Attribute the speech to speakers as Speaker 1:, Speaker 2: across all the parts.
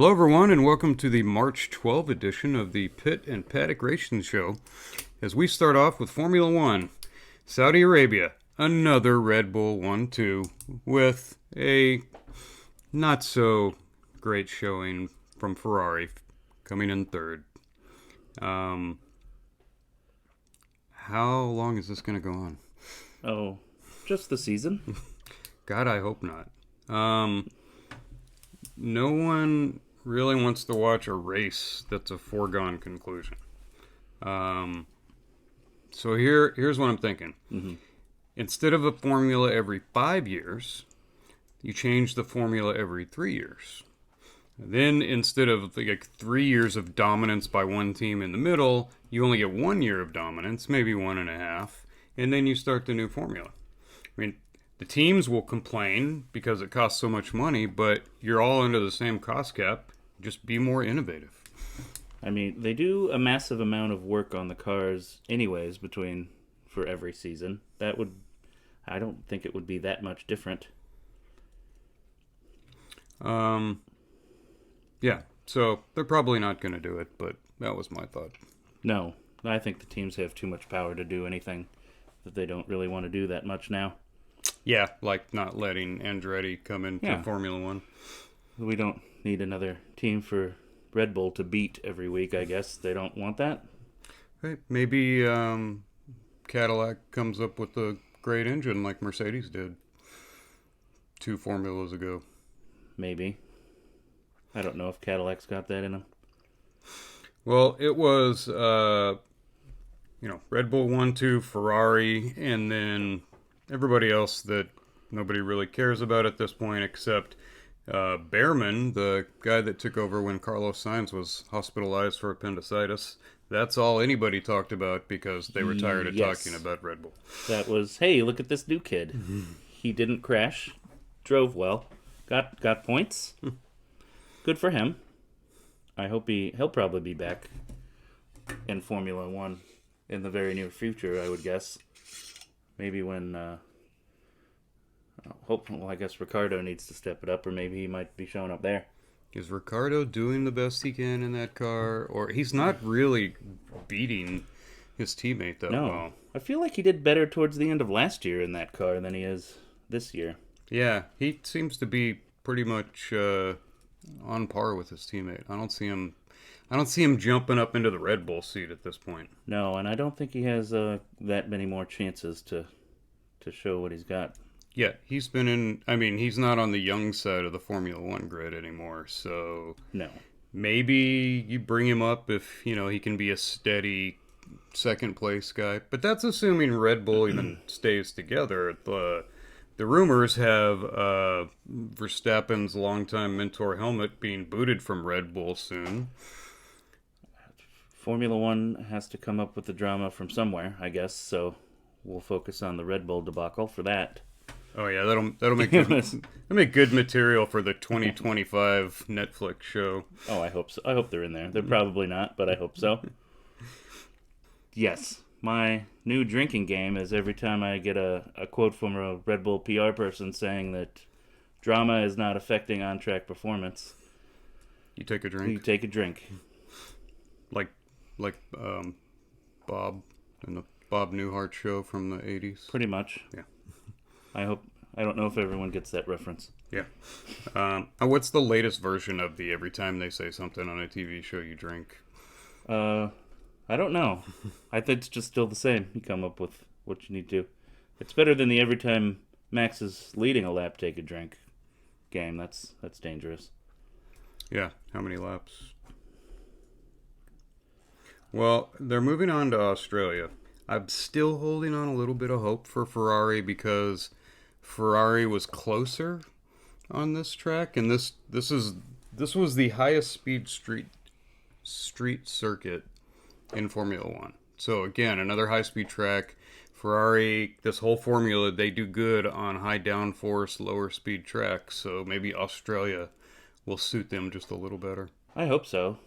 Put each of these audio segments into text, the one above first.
Speaker 1: Hello, everyone, and welcome to the March 12 edition of the Pit and Paddock Racing Show. As we start off with Formula One, Saudi Arabia, another Red Bull 1-2 with a not so great showing from Ferrari, coming in third. How long is this going to go on?
Speaker 2: Oh, just the season.
Speaker 1: God, I hope not. No one really wants to watch a race that's a foregone conclusion. So here's what I'm thinking.
Speaker 2: Mm-hmm.
Speaker 1: Instead of a formula every 5 years, you change the formula every 3 years. Then instead of like 3 years of dominance by one team in the middle, you only get 1 year of dominance, maybe 1.5, and then you start the new formula. I mean, the teams will complain because it costs so much money, but you're all under the same cost cap. Just be more innovative.
Speaker 2: I mean, they do a massive amount of work on the cars anyways for every season. I don't think it would be that much different.
Speaker 1: Yeah, so they're probably not going to do it, but that was my thought.
Speaker 2: No, I think the teams have too much power to do anything that they don't really want to do that much now.
Speaker 1: Yeah, like not letting Andretti come into Formula One.
Speaker 2: We don't need another team for Red Bull to beat every week, I guess. They don't want that.
Speaker 1: Right. Maybe Cadillac comes up with a great engine like Mercedes did 2 formulas ago.
Speaker 2: Maybe. I don't know if Cadillac's got that in them.
Speaker 1: Well, it was, Red Bull 1-2, Ferrari, and then everybody else that nobody really cares about at this point except Behrman, the guy that took over when Carlos Sainz was hospitalized for appendicitis. That's all anybody talked about because they were tired of talking about Red Bull.
Speaker 2: That was, hey, look at this new kid. He didn't crash, drove well, got points. Good for him. I hope he'll probably be back in Formula One in the very near future, I would guess. Maybe when I guess Ricardo needs to step it up, or maybe he might be showing up there.
Speaker 1: Is Ricardo doing the best he can in that car? Or he's not really beating his teammate that well.
Speaker 2: I feel like he did better towards the end of last year in that car than he is this year.
Speaker 1: Yeah, he seems to be pretty much on par with his teammate. I don't see him jumping up into the Red Bull seat at this point.
Speaker 2: No, and I don't think he has that many more chances to show what he's got.
Speaker 1: Yeah, he's not on the young side of the Formula One grid anymore, so
Speaker 2: no.
Speaker 1: Maybe you bring him up if, he can be a steady second place guy. But that's assuming Red Bull even stays together. The rumors have Verstappen's longtime mentor Helmut being booted from Red Bull soon.
Speaker 2: Formula One has to come up with the drama from somewhere, I guess, so we'll focus on the Red Bull debacle for that.
Speaker 1: Oh yeah, that'll make good material for the 2025 Netflix show.
Speaker 2: Oh, I hope so. I hope they're in there. They're probably not, but I hope so. Yes, my new drinking game is every time I get a quote from a Red Bull PR person saying that drama is not affecting on-track performance.
Speaker 1: You take a drink.
Speaker 2: You take a drink.
Speaker 1: Like Bob in the Bob Newhart show from the 80s.
Speaker 2: Pretty much.
Speaker 1: Yeah.
Speaker 2: I don't know if everyone gets that reference.
Speaker 1: Yeah. What's the latest version of the every time they say something on a TV show you drink?
Speaker 2: I don't know. I think it's just still the same. You come up with what you need to. It's better than the every time Max is leading a lap, take a drink game. That's dangerous.
Speaker 1: Yeah. How many laps? Well, they're moving on to Australia. I'm still holding on a little bit of hope for Ferrari because Ferrari was closer on this track, and this was the highest speed street circuit in Formula One. So again, another high speed track. Ferrari, this whole formula, they do good on high downforce, lower speed tracks. So maybe Australia will suit them just a little better.
Speaker 2: I hope so.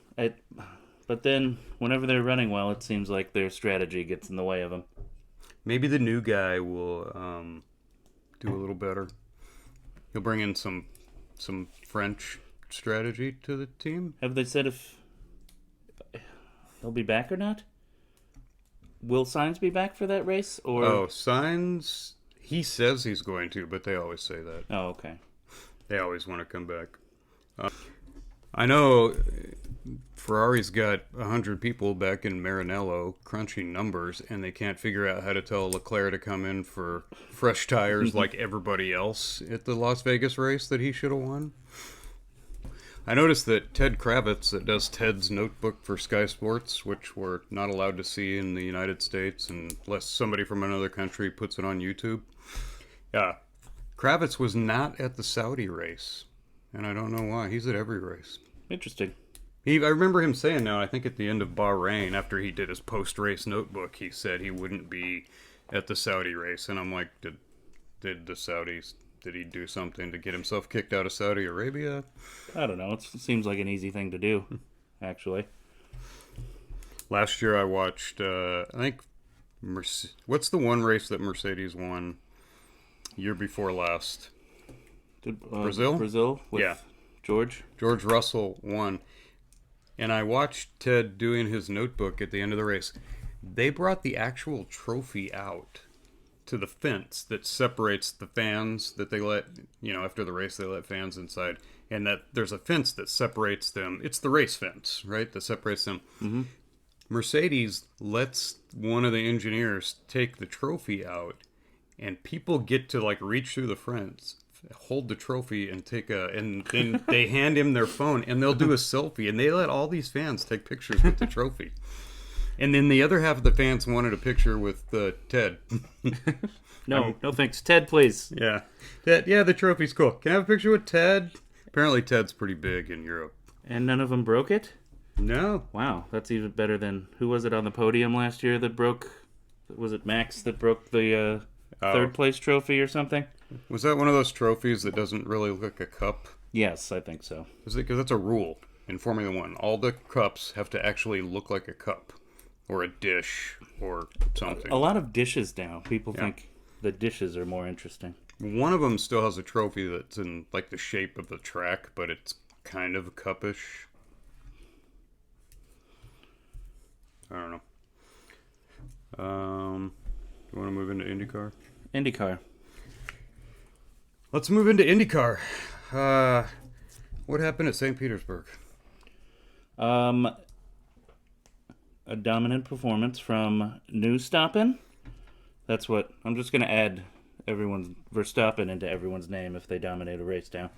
Speaker 2: But then, whenever they're running well, it seems like their strategy gets in the way of them.
Speaker 1: Maybe the new guy will do a little better. He'll bring in some French strategy to the team.
Speaker 2: Have they said if he'll be back or not? Will Sainz be back for that race? Or
Speaker 1: Sainz, he says he's going to, but they always say that.
Speaker 2: oh, okay.
Speaker 1: They always want to come back. I know Ferrari's got 100 people back in Maranello crunching numbers, and they can't figure out how to tell Leclerc to come in for fresh tires like everybody else at the Las Vegas race that he should have won. I noticed that Ted Kravitz, that does Ted's Notebook for Sky Sports, which we're not allowed to see in the United States unless somebody from another country puts it on YouTube. Yeah, Kravitz was not at the Saudi race, and I don't know why. He's at every race.
Speaker 2: Interesting.
Speaker 1: I remember him saying now, I think at the end of Bahrain, after he did his post-race notebook, he said he wouldn't be at the Saudi race. And I'm like, did the Saudis, did he do something to get himself kicked out of Saudi Arabia?
Speaker 2: I don't know. It seems like an easy thing to do, actually.
Speaker 1: Last year I watched, I think, what's the one race that Mercedes won year before last? Brazil?
Speaker 2: Brazil with George
Speaker 1: Russell won. And I watched Ted doing his notebook at the end of the race. They brought the actual trophy out to the fence that separates the fans that they let, after the race they let fans inside. And that there's a fence that separates them. It's the race fence, right? That separates them.
Speaker 2: Mm-hmm.
Speaker 1: Mercedes lets one of the engineers take the trophy out, and people get to reach through the fence, hold the trophy, and and then they hand him their phone, and they'll do a selfie, and they let all these fans take pictures with the trophy. And then the other half of the fans wanted a picture with Ted.
Speaker 2: No thanks. Ted, please.
Speaker 1: Yeah. The trophy's cool. Can I have a picture with Ted? Apparently Ted's pretty big in Europe.
Speaker 2: And none of them broke it?
Speaker 1: No.
Speaker 2: Wow, that's even better than... Who was it on the podium last year that broke... Was it Max that broke the third place trophy or something?
Speaker 1: Was that one of those trophies that doesn't really look like a cup?
Speaker 2: Yes, I think so.
Speaker 1: Is it because that's a rule in Formula One? All the cups have to actually look like a cup or a dish or something.
Speaker 2: A lot of dishes now. People think the dishes are more interesting.
Speaker 1: One of them still has a trophy that's in the shape of the track, but it's kind of cupish. I don't know. You want to move into IndyCar?
Speaker 2: IndyCar.
Speaker 1: Let's move into IndyCar. What happened at St. Petersburg?
Speaker 2: A dominant performance from Newgarden. That's what... I'm just going to add Verstappen into everyone's name if they dominate a race now.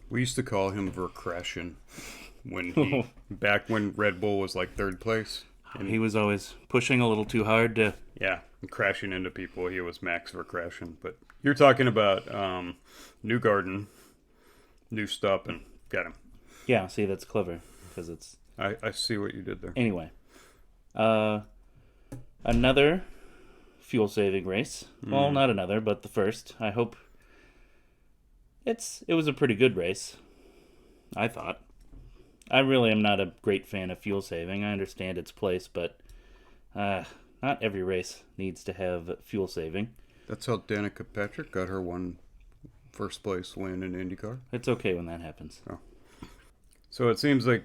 Speaker 1: We used to call him Verkrashen back when Red Bull was third place.
Speaker 2: And he was always pushing a little too hard to...
Speaker 1: Yeah, and crashing into people. He was Max Verkrashen. But you're talking about Newgarden, Newgarden. Got him.
Speaker 2: Yeah, see, that's clever. Because it's...
Speaker 1: I see what you did there.
Speaker 2: Anyway. Another fuel-saving race. Well, not another, but the first. I hope... It was a pretty good race, I thought. I really am not a great fan of fuel saving. I understand its place, but not every race needs to have fuel saving.
Speaker 1: That's how Danica Patrick got her one first place win in IndyCar.
Speaker 2: It's okay when that happens.
Speaker 1: Oh. So it seems like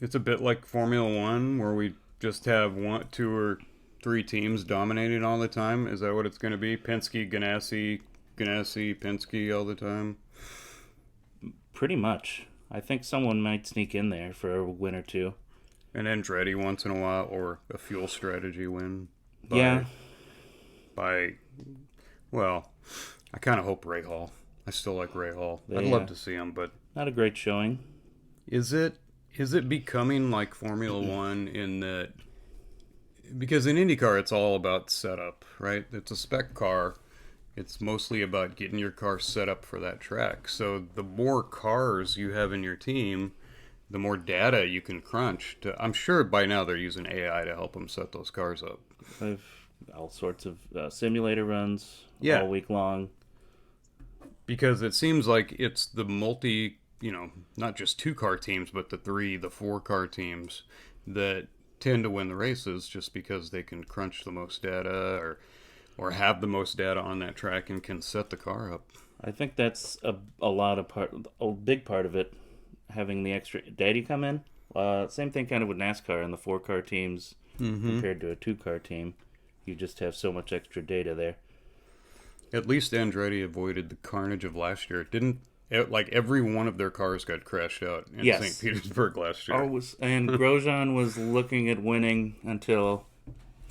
Speaker 1: it's a bit like Formula One, where we just have 1, 2, or 3 teams dominating all the time. Is that what it's going to be? Penske, Ganassi, Penske all the time?
Speaker 2: Pretty much. I think someone might sneak in there for a win or two.
Speaker 1: And Andretti once in a while, or a fuel strategy win. Well, I kind of hope Ray Hall. I still like Ray Hall. I'd love to see him, but...
Speaker 2: Not a great showing.
Speaker 1: Is it becoming like Formula One in that... Because in IndyCar, it's all about setup, right? It's a spec car. It's mostly about getting your car set up for that track. So the more cars you have in your team, the more data you can crunch. I'm sure by now they're using AI to help them set those cars up.
Speaker 2: I've all sorts of simulator runs all week long.
Speaker 1: Because it seems like it's the not just 2-car teams, but the 3, the 4-car teams that tend to win the races just because they can crunch the most data or have the most data on that track and can set the car up.
Speaker 2: I think that's a big part of it, having the extra daddy come in. Same thing kind of with NASCAR and the 4-car teams compared to a 2-car team. You just have so much extra data there.
Speaker 1: At least Andretti avoided the carnage of last year. It didn't like every one of their cars got crashed out in
Speaker 2: Yes.
Speaker 1: St. Petersburg last year.
Speaker 2: And Grosjean was looking at winning until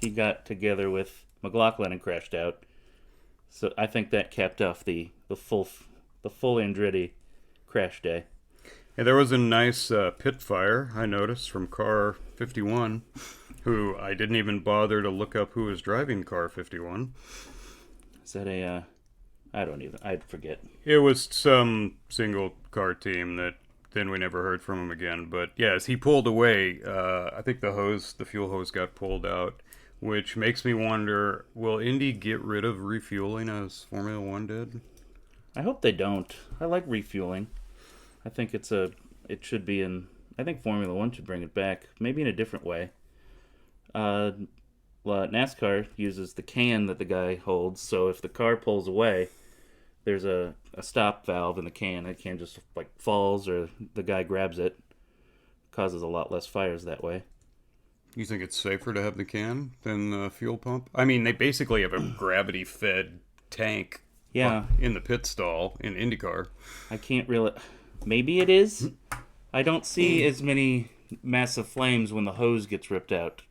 Speaker 2: he got together with McLaughlin and crashed out. So I think that capped off the full Andretti crash day.
Speaker 1: And there was a nice pit fire, I noticed, from car 51, who I didn't even bother to look up who was driving car 51.
Speaker 2: Is that I forget.
Speaker 1: It was some single car team that then we never heard from him again. But yeah, as he pulled away, I think the fuel hose got pulled out, which makes me wonder, will Indy get rid of refueling as Formula One did?
Speaker 2: I hope they don't. I like refueling. I think it should be I think Formula One should bring it back, maybe in a different way. NASCAR uses the can that the guy holds, so if the car pulls away, there's a stop valve in the can. The can just falls, or the guy grabs it. Causes a lot less fires that way.
Speaker 1: You think it's safer to have the can than the fuel pump? I mean, they basically have a gravity-fed tank in the pit stall in IndyCar.
Speaker 2: I can't really... Maybe it is. I don't see as many massive flames when the hose gets ripped out.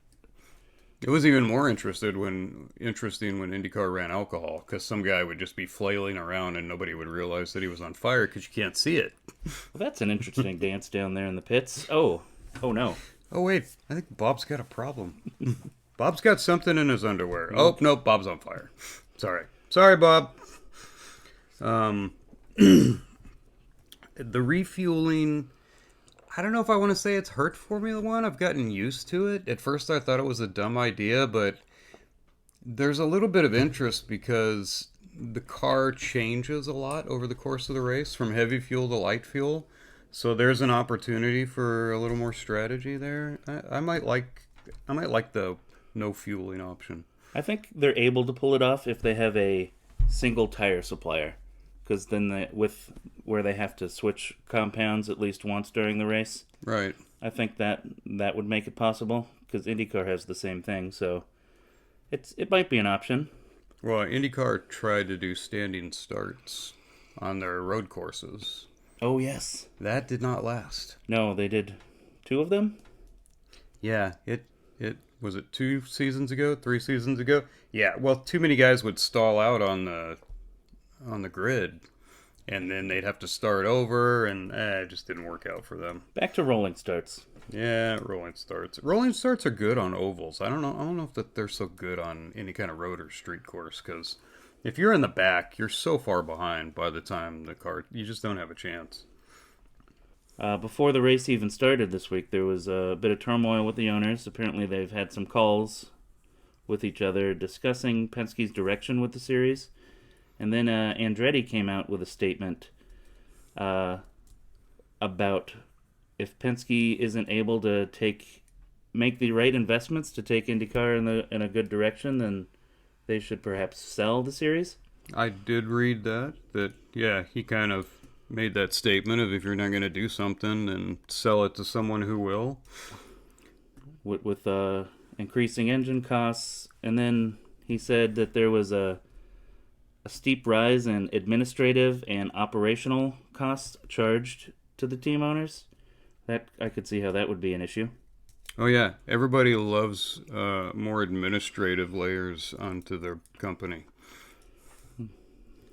Speaker 1: It was even more interesting when IndyCar ran alcohol, because some guy would just be flailing around and nobody would realize that he was on fire because you can't see it.
Speaker 2: Well, that's an interesting dance down there in the pits. Oh no.
Speaker 1: Oh wait, I think Bob's got a problem. Bob's got something in his underwear. Oh nope, Bob's on fire. Sorry, Bob. The refueling, I don't know if I want to say it's hurt Formula One. I've gotten used to it. At first I thought it was a dumb idea, but there's a little bit of interest because the car changes a lot over the course of the race from heavy fuel to light fuel. So there's an opportunity for a little more strategy there. I might like the no fueling option.
Speaker 2: I think they're able to pull it off if they have a single tire supplier, because then where they have to switch compounds at least once during the race.
Speaker 1: Right.
Speaker 2: I think that would make it possible, because IndyCar has the same thing, so it might be an option.
Speaker 1: Well, IndyCar tried to do standing starts on their road courses.
Speaker 2: Oh yes.
Speaker 1: That did not last.
Speaker 2: No, they did 2 of them.
Speaker 1: Yeah, it was it 2 seasons ago, 3 seasons ago. Yeah, well, too many guys would stall out on the grid, and then they'd have to start over, and it just didn't work out for them.
Speaker 2: Back to rolling starts.
Speaker 1: Yeah, rolling starts. Rolling starts are good on ovals. I don't know if that they're so good on any kind of road or street course, because if you're in the back, you're so far behind by the time you just don't have a chance.
Speaker 2: Before the race even started this week, there was a bit of turmoil with the owners. Apparently they've had some calls with each other discussing Penske's direction with the series. And then Andretti came out with a statement about if Penske isn't able to make the right investments to take IndyCar in a good direction, then they should perhaps sell the series.
Speaker 1: I did read that yeah, he kind of made that statement of if you're not going to do something, then sell it to someone who will.
Speaker 2: With increasing engine costs, and then he said that there was a steep rise in administrative and operational costs charged to the team owners. That I could see how that would be an issue.
Speaker 1: Oh yeah, everybody loves more administrative layers onto their company.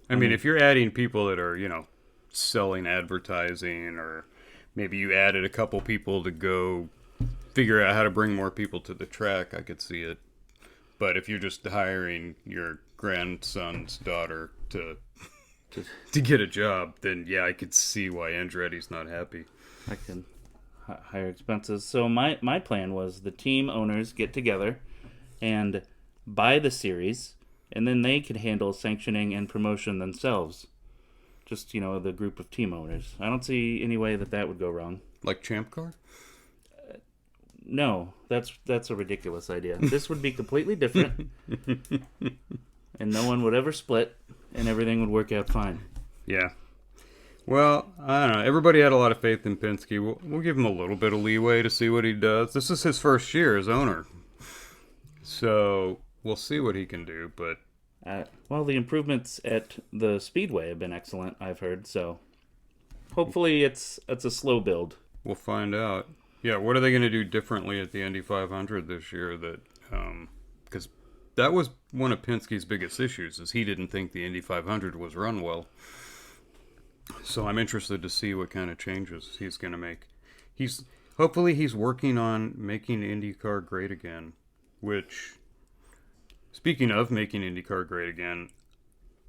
Speaker 1: I mean, if you're adding people that are, selling advertising, or maybe you added a couple people to go figure out how to bring more people to the track, I could see it. But if you're just hiring your grandson's daughter to get a job, then yeah, I could see why Andretti's not happy.
Speaker 2: I can higher expenses. So my plan was the team owners get together and buy the series, and then they could handle sanctioning and promotion themselves. Just, the group of team owners. I don't see any way that would go wrong.
Speaker 1: Like Champ Car?
Speaker 2: No, that's a ridiculous idea. This would be completely different, and no one would ever split, and everything would work out fine.
Speaker 1: Yeah. Well, I don't know. Everybody had a lot of faith in Penske. We'll give him a little bit of leeway to see what he does. This is his first year as owner, so we'll see what he can do. But
Speaker 2: Well, the improvements at the Speedway have been excellent, I've heard. So hopefully it's a slow build.
Speaker 1: we'll find out. Yeah, what are they going to do differently at the Indy 500 this year? That because that was one of Penske's biggest issues, is he didn't think the Indy 500 was run well. So I'm interested to see what kind of changes he's going to make. Hopefully he's working on making IndyCar great again. Which, speaking of making IndyCar great again,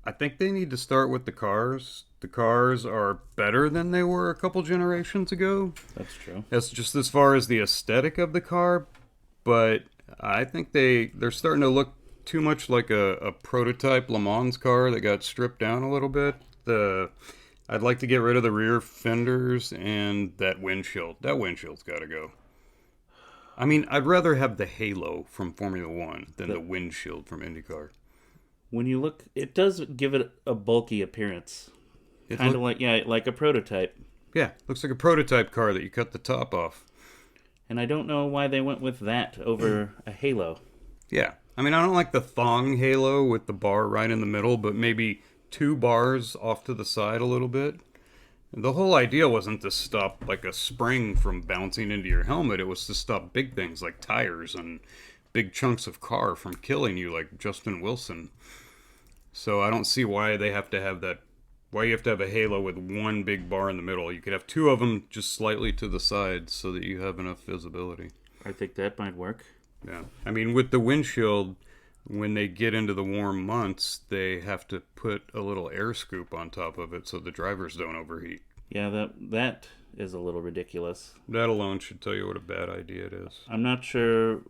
Speaker 1: I think they need to start with the cars. The cars are better than they were a couple generations ago.
Speaker 2: That's true.
Speaker 1: That's just as far as the aesthetic of the car, but I think they're starting to look too much like a prototype Le Mans car that got stripped down a little bit. I'd like to get rid of the rear fenders and that windshield. That windshield's got to go. I mean, I'd rather have the halo from Formula One than the windshield from IndyCar.
Speaker 2: When you look, it does give it a bulky appearance. Kind of like a prototype.
Speaker 1: Yeah, looks like a prototype car that you cut the top off.
Speaker 2: And I don't know why they went with that over a halo.
Speaker 1: Yeah, I mean, I don't like the thong halo with the bar right in the middle, but maybe 2 bars off to the side a little bit. The whole idea wasn't to stop like a spring from bouncing into your helmet. It was to stop big things like tires and big chunks of car from killing you, like Justin Wilson. So I don't see why they have to have that. Why you have to have a halo with 1 big bar in the middle. You could have 2 of them just slightly to the side so that you have enough visibility.
Speaker 2: I think that might work.
Speaker 1: Yeah. I mean, with the windshield, when they get into the warm months, they have to put a little air scoop on top of it so the drivers don't overheat.
Speaker 2: Yeah, that is a little ridiculous.
Speaker 1: That alone should tell you what a bad idea it is.
Speaker 2: I'm not sure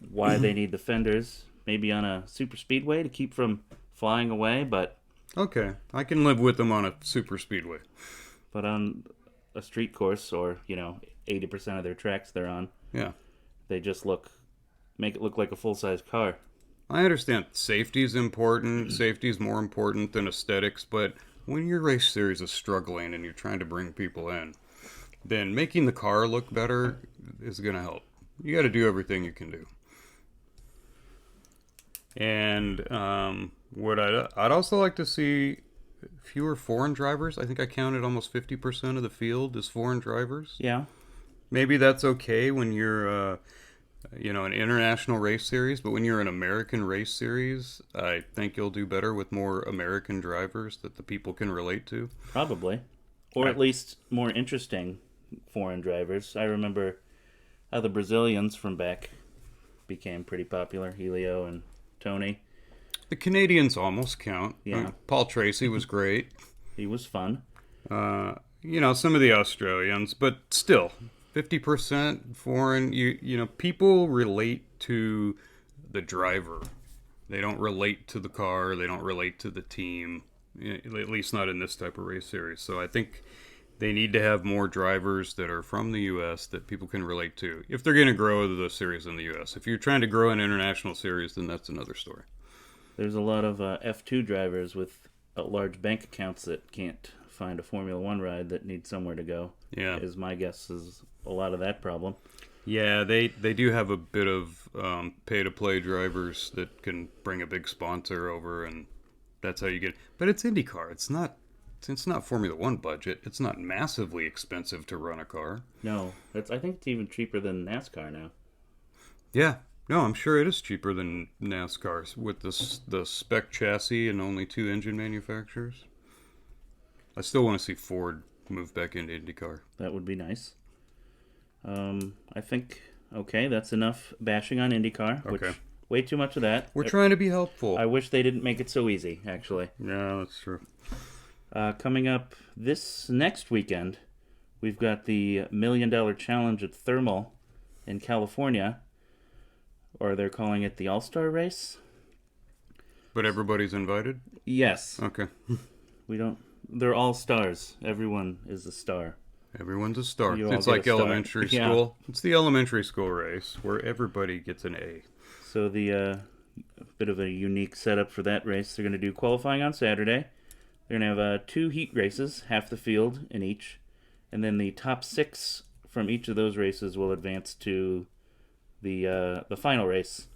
Speaker 2: why they need the fenders. Maybe on a super speedway to keep from flying away, but
Speaker 1: Okay, I can live with them on a super speedway.
Speaker 2: But on a street course, or 80% of their tracks they're on,
Speaker 1: Yeah.
Speaker 2: they just make it look like a full-size car.
Speaker 1: I understand safety is important. Safety is more important than aesthetics, but when your race series is struggling and you're trying to bring people in, then making the car look better is going to help. You got to do everything you can do. And what I'd also like to see fewer foreign drivers. I think I counted almost 50% of the field as foreign drivers.
Speaker 2: Yeah.
Speaker 1: Maybe that's okay when you're an international race series, but when you're an American race series, I think you'll do better with more American drivers that the people can relate to.
Speaker 2: Probably. Or at least more interesting foreign drivers. I remember how the Brazilians from back became pretty popular, Helio and Tony.
Speaker 1: The Canadians almost count.
Speaker 2: Yeah.
Speaker 1: Paul Tracy was great.
Speaker 2: He was fun.
Speaker 1: Some of the Australians, but still, 50% foreign. People relate to the driver. They don't relate to the car. They don't relate to the team. At least not in this type of race series. So I think they need to have more drivers that are from the U.S. that people can relate to if they're going to grow the series in the U.S. If you're trying to grow an international series, then that's another story.
Speaker 2: There's a lot of F2 drivers with large bank accounts that can't find a Formula One ride that need somewhere to go.
Speaker 1: Yeah.
Speaker 2: Is my guess is a lot of that problem.
Speaker 1: Yeah, they do have a bit of pay-to-play drivers that can bring a big sponsor over, and that's how you get. But it's IndyCar. It's not Formula One budget. It's not massively expensive to run a car.
Speaker 2: No, I think it's even cheaper than NASCAR now.
Speaker 1: Yeah, no, I'm sure it is cheaper than NASCAR with the spec chassis and only 2 engine manufacturers. I still want to see Ford move back into IndyCar.
Speaker 2: That would be nice. I think, okay, that's enough bashing on IndyCar.
Speaker 1: Okay.
Speaker 2: Which, way too much of that.
Speaker 1: We're trying to be helpful.
Speaker 2: I wish they didn't make it so easy, actually.
Speaker 1: Yeah, that's true.
Speaker 2: Coming up this next weekend, we've got the $1 Million Challenge at Thermal in California, or they're calling it the All-Star Race.
Speaker 1: But everybody's invited?
Speaker 2: Yes.
Speaker 1: Okay.
Speaker 2: They're all stars. Everyone is a star.
Speaker 1: Everyone's a star.
Speaker 2: You all
Speaker 1: It's
Speaker 2: get
Speaker 1: like
Speaker 2: a star.
Speaker 1: elementary
Speaker 2: Yeah.
Speaker 1: school. It's the elementary school race where everybody gets an A.
Speaker 2: So the bit of a unique setup for that race. They're going to do qualifying on Saturday. They're going to have 2 heat races, half the field in each. And then the top 6 from each of those races will advance to the final race.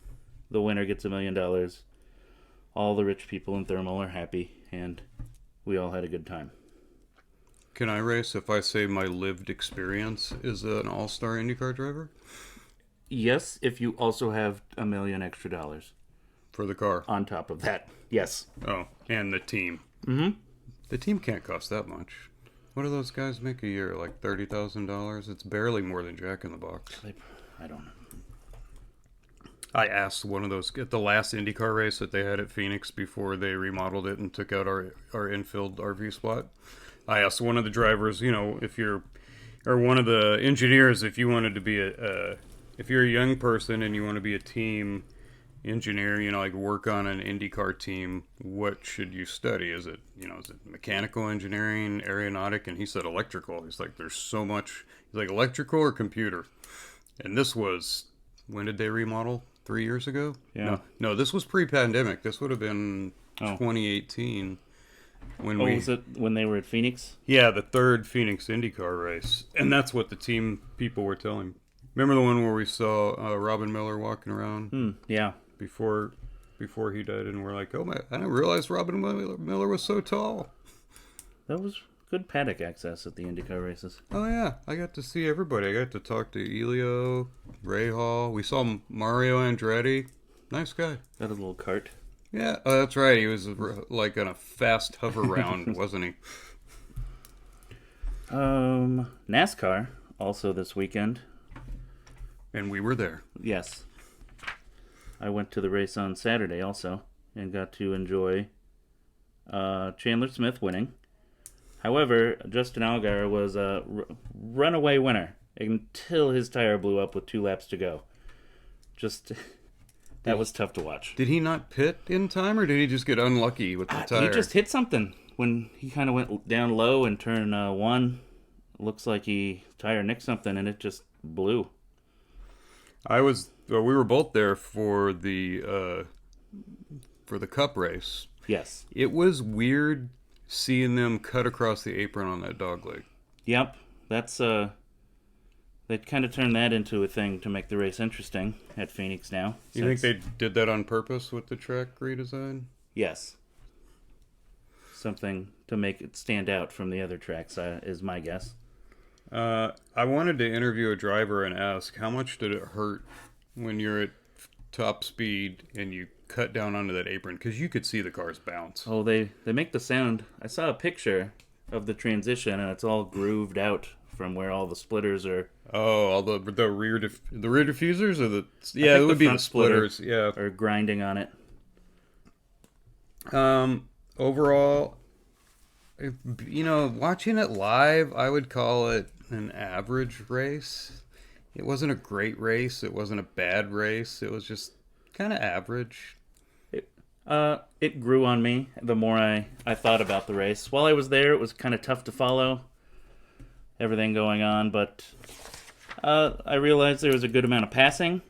Speaker 2: The winner gets $1 million. All the rich people in Thermal are happy, and we all had a good time.
Speaker 1: Can I race if I say my lived experience is an all-star IndyCar driver?
Speaker 2: Yes, if you also have $1 million extra
Speaker 1: For the car?
Speaker 2: on top of that. Yes.
Speaker 1: Oh, and the team.
Speaker 2: Mm-hmm.
Speaker 1: The team can't cost that much. What do those guys make a year? Like $30,000? It's barely more than Jack in the Box.
Speaker 2: I don't know.
Speaker 1: I asked one of those at the last IndyCar race that they had at Phoenix before they remodeled it and took out our infield RV spot. I asked one of the drivers, if you're, or one of the engineers, if you wanted to be if you're a young person and you want to be a team engineer, like work on an IndyCar team, what should you study? Is it mechanical engineering, aeronautic? And he said electrical. He's like, there's so much. He's like, electrical or computer? And this was, when did they remodel? 3 years ago?
Speaker 2: Yeah.
Speaker 1: No, this was pre-pandemic. This would have been 2018.
Speaker 2: Was it when they were at Phoenix?
Speaker 1: Yeah, the third Phoenix IndyCar race. And that's what the team people were telling. Remember the one where we saw Robin Miller walking around?
Speaker 2: Yeah.
Speaker 1: Before he died, and we're like, oh my, I didn't realize Robin Miller was so tall.
Speaker 2: That was good paddock access at the IndyCar races.
Speaker 1: Oh yeah, I got to see everybody. I got to talk to Elio, Ray Hall. We saw Mario Andretti. Nice guy.
Speaker 2: Got a little cart.
Speaker 1: Yeah, that's right. He was like on a fast hover round, wasn't he?
Speaker 2: NASCAR also this weekend.
Speaker 1: And we were there.
Speaker 2: Yes. I went to the race on Saturday also and got to enjoy Chandler Smith winning. However, Justin Allgaier was a runaway winner until his tire blew up with 2 laps to go. That was tough to watch.
Speaker 1: Did he not pit in time, or did he just get unlucky with the tire?
Speaker 2: He just hit something when he kind of went down low in turn 1. Looks like tire nicked something, and it just blew.
Speaker 1: We were both there for the Cup race.
Speaker 2: Yes.
Speaker 1: It was weird seeing them cut across the apron on that dog leg.
Speaker 2: Yep. That's they kind of turned that into a thing to make the race interesting at Phoenix now.
Speaker 1: You think they did that on purpose with the track redesign?
Speaker 2: Yes. Something to make it stand out from the other tracks is my guess.
Speaker 1: I wanted to interview a driver and ask, how much did it hurt when you're at top speed and you cut down onto that apron? Because you could see the cars bounce.
Speaker 2: Oh, they make the sound. I saw a picture of the transition, and it's all grooved out from where all the splitters are.
Speaker 1: Oh, all the rear diffusers, or it would be the splitters. Yeah,
Speaker 2: or grinding on it.
Speaker 1: Overall, watching it live, I would call it an average race. It wasn't a great race. It wasn't a bad race. It was just kind of average.
Speaker 2: It grew on me the more I thought about the race. While I was there, it was kind of tough to follow everything going on, but I realized there was a good amount of passing.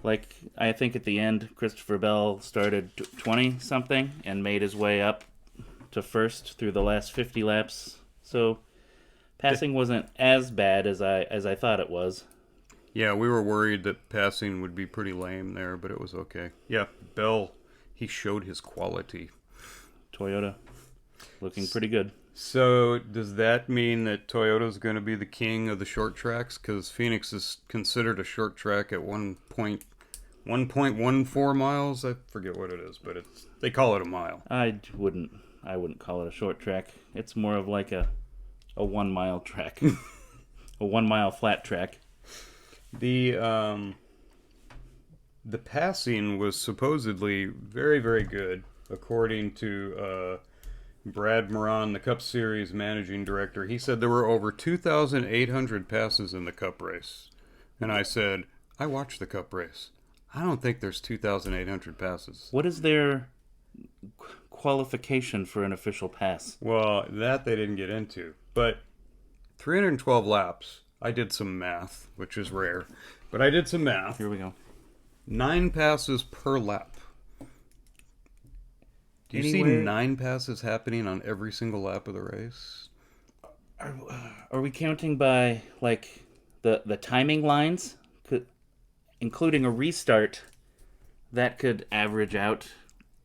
Speaker 2: Like, I think at the end, Christopher Bell started 20-something and made his way up to first through the last 50 laps. So passing wasn't as bad as I thought it was.
Speaker 1: Yeah, we were worried that passing would be pretty lame there, but it was okay. Yeah, Bell, he showed his quality.
Speaker 2: Toyota, looking pretty good.
Speaker 1: So does that mean that Toyota's going to be the king of the short tracks? Because Phoenix is considered a short track at 1.14 miles. I forget what it is, but they call it a mile.
Speaker 2: I wouldn't call it a short track. It's more of like a 1 mile track, a 1 mile flat track.
Speaker 1: The passing was supposedly very, very good, according to Brad Moran, the Cup Series managing director. He said there were over 2,800 passes in the Cup race. And I said, I watched the Cup race. I don't think there's 2,800 passes.
Speaker 2: What is their qualification for an official pass?
Speaker 1: Well, that they didn't get into. But 312 laps. I did some math, which is rare. But I did some math.
Speaker 2: Here we go.
Speaker 1: 9 passes per lap. Do you see
Speaker 2: anywhere.
Speaker 1: 9 passes happening on every single lap of the race?
Speaker 2: Are we counting by like the timing lines, including a restart? That could average out.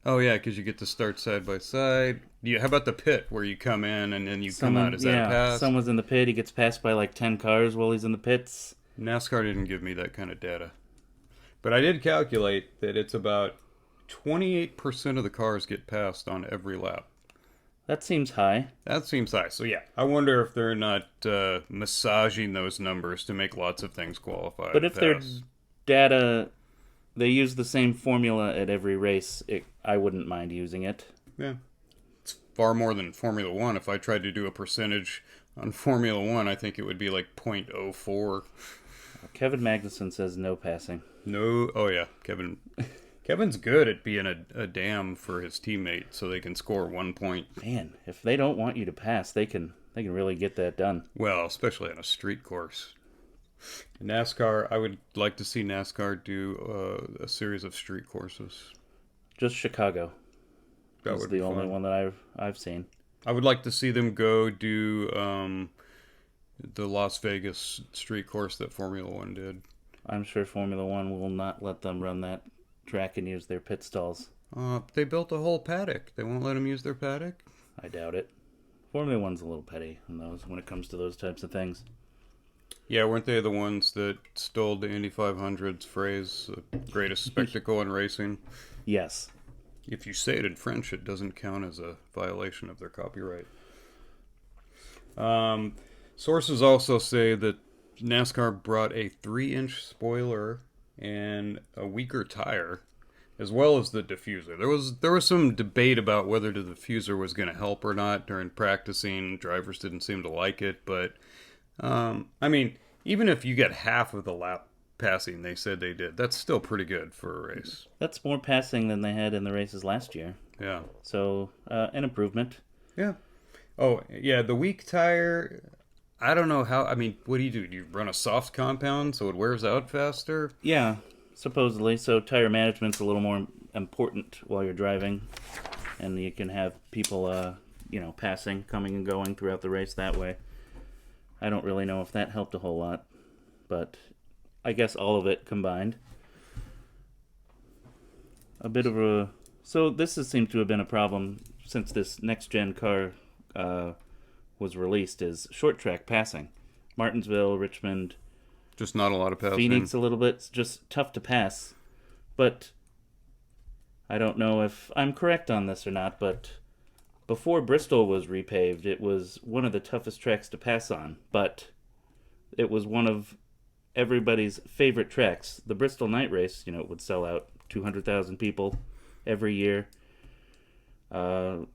Speaker 1: Oh yeah, because you get to start side by side. How about the pit where you come in and then you come out?
Speaker 2: Someone,
Speaker 1: Is that a
Speaker 2: yeah,
Speaker 1: pass?
Speaker 2: someone's in the pit. He gets passed by like 10 cars while he's in the pits.
Speaker 1: NASCAR didn't give me that kind of data, but I did calculate that it's about 28% of the cars get passed on every lap.
Speaker 2: That seems high.
Speaker 1: That seems high. So yeah, I wonder if they're not massaging those numbers to make lots of things qualify.
Speaker 2: But
Speaker 1: to
Speaker 2: if their
Speaker 1: pass.
Speaker 2: data, they use the same formula at every race, I wouldn't mind using it.
Speaker 1: Yeah, it's far more than Formula One. If I tried to do a percentage on Formula One, I think it would be like 0.04.
Speaker 2: Kevin Magnuson says no passing.
Speaker 1: No, oh yeah, Kevin's good at being a dam for his teammate, so they can score 1 point.
Speaker 2: Man, if they don't want you to pass, they can really get that done.
Speaker 1: Well, especially on a street course. NASCAR, I would like to see NASCAR do a series of street courses.
Speaker 2: Just Chicago.
Speaker 1: That
Speaker 2: is
Speaker 1: would
Speaker 2: the
Speaker 1: be
Speaker 2: only
Speaker 1: fun.
Speaker 2: one that I've seen.
Speaker 1: I would like to see them go do the Las Vegas street course that Formula One did.
Speaker 2: I'm sure Formula One will not let them run that track and use their pit stalls.
Speaker 1: They built a whole paddock. They won't let them use their paddock?
Speaker 2: I doubt it. Formula One's a little petty when it comes to those types of things.
Speaker 1: Yeah, weren't they the ones that stole the Indy 500's phrase, greatest spectacle in racing?
Speaker 2: Yes.
Speaker 1: If you say it in French, it doesn't count as a violation of their copyright. Sources also say that NASCAR brought a 3-inch spoiler and a weaker tire, as well as the diffuser. There was some debate about whether the diffuser was going to help or not during practicing. Drivers didn't seem to like it, but I mean, even if you get half of the lap passing they said they did, that's still pretty good for a race.
Speaker 2: That's more passing than they had in the races last year.
Speaker 1: Yeah.
Speaker 2: So, an improvement.
Speaker 1: Yeah. Oh, yeah, the weak tire, I don't know how, I mean, what do? Do you run a soft compound so it wears out faster?
Speaker 2: Yeah, supposedly. So tire management's a little more important while you're driving, and you can have people, passing, coming and going throughout the race that way. I don't really know if that helped a whole lot, but I guess all of it combined. A bit of a... So this has seemed to have been a problem since this next-gen car was released, is short track passing. Martinsville, Richmond,
Speaker 1: Just not a lot of passing.
Speaker 2: Phoenix a little bit. It's just tough to pass. But I don't know if I'm correct on this or not, but before Bristol was repaved, it was one of the toughest tracks to pass on. But it was one of everybody's favorite tracks. The Bristol night race, it would sell out 200,000 people every year. The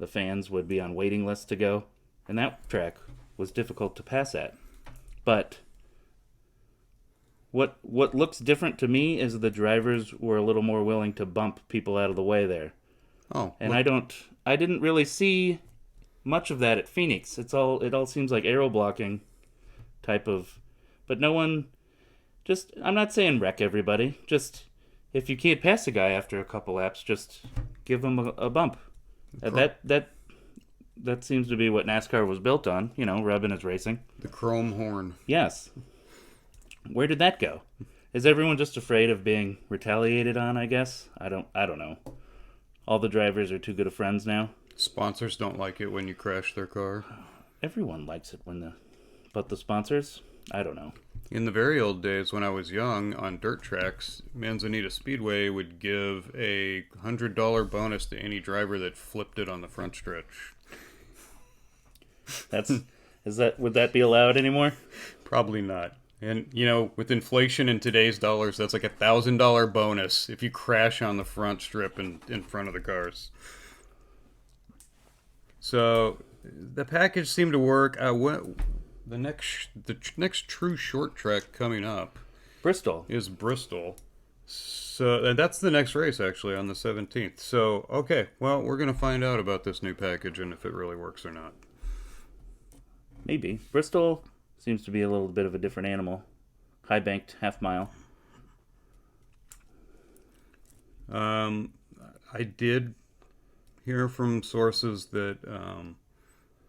Speaker 2: fans would be on waiting lists to go. And that track was difficult to pass at. But what looks different to me is the drivers were a little more willing to bump people out of the way there.
Speaker 1: Oh.
Speaker 2: And I didn't really see much of that at Phoenix. It all seems like aero blocking type of, but no one, I'm not saying wreck everybody. Just if you can't pass a guy after a couple laps, just give him a bump. That seems to be what NASCAR was built on, rubbing his racing.
Speaker 1: The chrome horn.
Speaker 2: Yes. Where did that go? Is everyone just afraid of being retaliated on, I guess? I don't know. All the drivers are too good of friends now.
Speaker 1: Sponsors don't like it when you crash their car.
Speaker 2: Everyone likes it but the sponsors, I don't know.
Speaker 1: In the very old days when I was young, on dirt tracks, Manzanita Speedway would give a $100 bonus to any driver that flipped it on the front stretch.
Speaker 2: Would that be allowed anymore?
Speaker 1: Probably not. And, with inflation in today's dollars, that's like $1,000 bonus if you crash on the front strip in front of the cars. So, the package seemed to work. The next true short track coming up
Speaker 2: Bristol
Speaker 1: is Bristol. So, and that's the next race, actually, on the 17th. So, okay, well, we're going to find out about this new package and if it really works or not.
Speaker 2: Maybe. Bristol seems to be a little bit of a different animal. High banked half mile.
Speaker 1: I did hear from sources that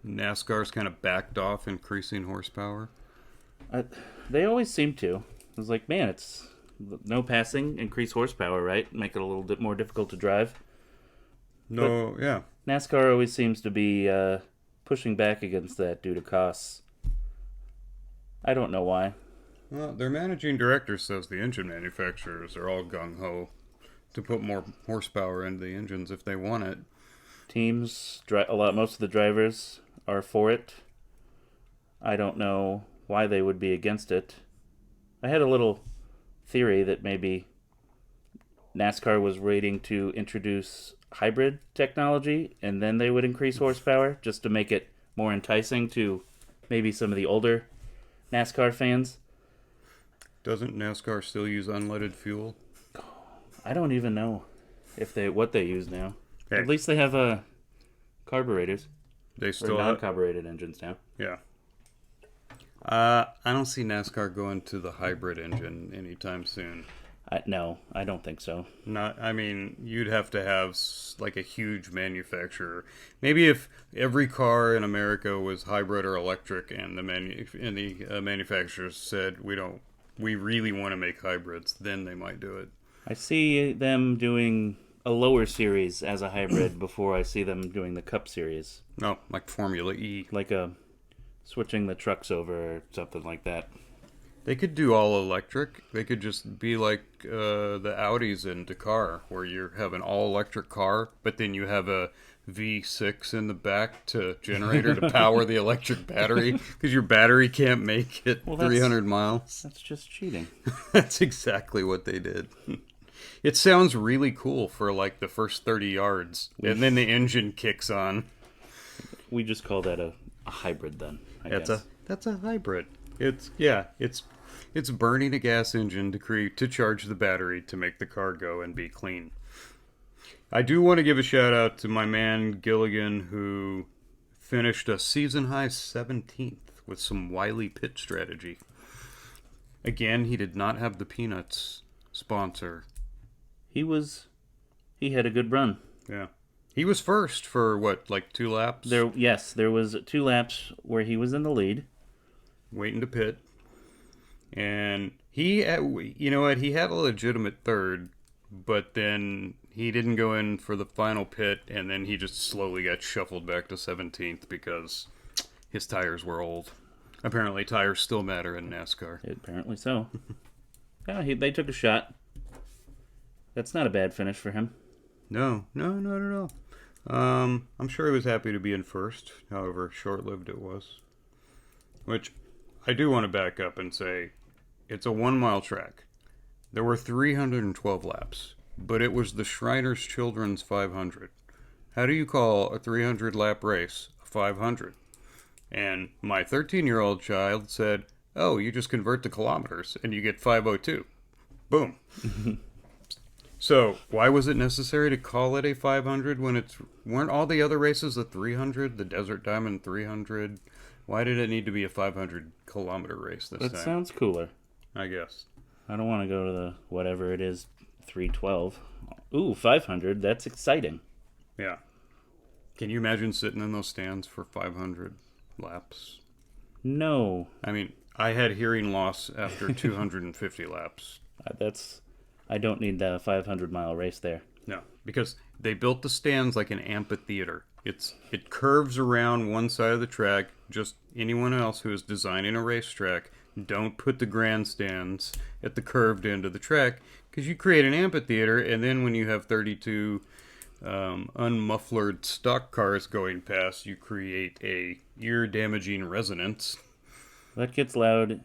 Speaker 1: NASCAR's kind of backed off increasing horsepower?
Speaker 2: I, they always seem to. It's like, man, it's no passing, increase horsepower, right? Make it a little bit more difficult to drive.
Speaker 1: No, yeah.
Speaker 2: NASCAR always seems to be pushing back against that due to costs. I don't know why.
Speaker 1: Well, their managing director says the engine manufacturers are all gung-ho to put more horsepower into the engines if they want it.
Speaker 2: Teams, most of the drivers are for it. I don't know why they would be against it. I had a little theory that maybe NASCAR was waiting to introduce hybrid technology and then they would increase horsepower just to make it more enticing to maybe some of the older NASCAR fans.
Speaker 1: Doesn't NASCAR still use unleaded fuel?
Speaker 2: I don't even know what they use now.
Speaker 1: Hey.
Speaker 2: At least they have carburetors.
Speaker 1: They still
Speaker 2: or
Speaker 1: have,
Speaker 2: non-carbureted engines now.
Speaker 1: yeah. I don't see NASCAR going to the hybrid engine anytime soon.
Speaker 2: No, I don't think so.
Speaker 1: I mean, you'd have to have like a huge manufacturer. Maybe if every car in America was hybrid or electric, and the manufacturers said we really want to make hybrids, then they might do it.
Speaker 2: I see them doing a lower series as a hybrid before I see them doing the Cup series.
Speaker 1: No, like Formula E.
Speaker 2: Like switching the trucks over or something like that.
Speaker 1: They could do all electric. They could just be like the Audis in Dakar, where you have an all electric car, but then you have a V6 in the back generator to power the electric battery because your battery can't make it 300 miles.
Speaker 2: That's just cheating.
Speaker 1: That's exactly what they did. It sounds really cool for like the first 30 yards, and then the engine kicks on.
Speaker 2: We just call that a hybrid then, I guess.
Speaker 1: That's a hybrid. It's burning a gas engine to charge the battery to make the car go and be clean. I do want to give a shout out to my man Gilligan, who finished a season high 17th with some wily pit strategy. Again, he did not have the Peanuts sponsor.
Speaker 2: He had a good run.
Speaker 1: Yeah. He was first for what, like 2 laps?
Speaker 2: There was 2 laps where he was in the lead.
Speaker 1: Waiting to pit. And he had a legitimate third, but then he didn't go in for the final pit, and then he just slowly got shuffled back to 17th because his tires were old. Apparently tires still matter in NASCAR.
Speaker 2: Apparently so. Yeah, they took a shot. That's not a bad finish for him.
Speaker 1: No, not at all. I'm sure he was happy to be in first, however short-lived it was. Which, I do want to back up and say, it's a 1-mile track. There were 312 laps, but it was the Shriners Children's 500. How do you call a 300-lap race a 500? And my 13-year-old child said, oh, you just convert to kilometers and you get 502. Boom. So, why was it necessary to call it a 500 when weren't all the other races a 300, the Desert Diamond 300? Why did it need to be a 500-kilometer race this time?
Speaker 2: That sounds cooler.
Speaker 1: I guess.
Speaker 2: I don't want to go to the whatever it is, 312. Ooh, 500. That's exciting.
Speaker 1: Yeah. Can you imagine sitting in those stands for 500 laps?
Speaker 2: No.
Speaker 1: I mean, I had hearing loss after 250 laps.
Speaker 2: I don't need the 500-mile race there.
Speaker 1: No, because they built the stands like an amphitheater. It curves around one side of the track. Just anyone else who is designing a racetrack, don't put the grandstands at the curved end of the track, because you create an amphitheater, and then when you have 32 unmufflered stock cars going past, you create a ear-damaging resonance.
Speaker 2: That gets loud